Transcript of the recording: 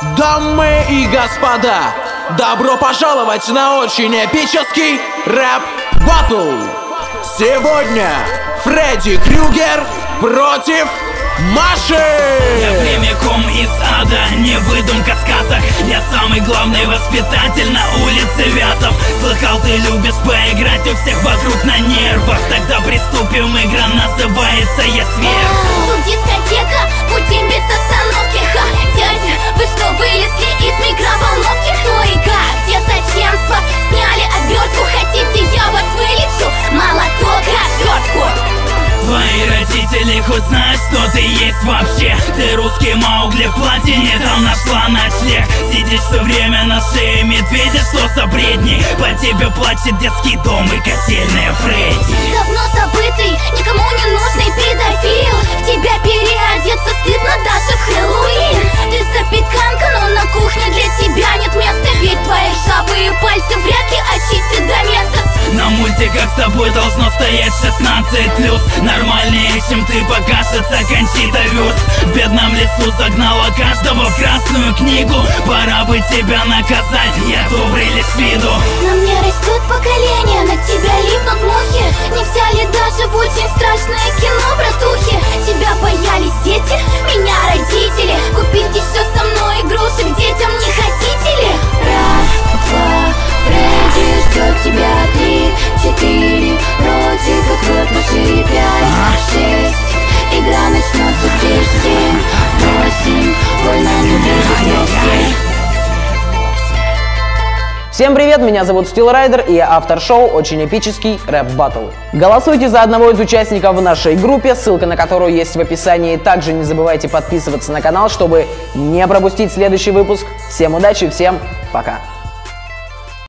Дамы и господа, добро пожаловать на очень эпический рэп-баттл! Сегодня Фредди Крюгер против Маши! Я прямиком из ада, не выдумка сказок. Я самый главный воспитатель на улице Вятов. Слыхал, ты любишь поиграть, у всех вокруг на нервах. Тогда приступим, игра называется «Я сверх». Тут дискотека, путем без остановки. Ха, дядя, вы что, вылезли из микроволновки? Кто и как, где, зачем с вас сняли обертку? Хотите, я вас вылечу? Молоток и отвертку. Твои родители хоть знают, что ты есть вообще? Ты русский Маугли в платине, там нашла ночлег. Сидишь все время на шее медведя, что за бредни? По тебе плачет детский дом и котельная Фредди. Давно забытый, никому не нужный педофил. В тебя переодеться стыдно даже в Хэллоуин. Ты запеканка, но на кухне для тебя нет места. Ведь твои ржавые пальцы вряд ли очистят до места. На мультиках с тобой должно стоять 16+. Нормальнее, чем ты, покажется Кончита Вюрст. В бедном лесу загнала каждого в красную книгу. Пора бы тебя наказать, я добрый лишь с виду. На мне растет поколение, на тебя липнут мухи. Не взяли даже в очень страшное кино, братухи. Тебя боялись дети, меня родители. Купите все со мной игрушек, детям не хотите ли? Раз, два, Фредди ждет тебя. 3, 4, ротик открот пошире. 5, 6, игра начнется здесь. 7, 8, больно не вижу. 7. Всем привет, меня зовут Steel Rider, и я автор шоу «Очень эпический рэп-баттл». Голосуйте за одного из участников в нашей группе, ссылка на которую есть в описании. Также не забывайте подписываться на канал, чтобы не пропустить следующий выпуск. Всем удачи, всем пока!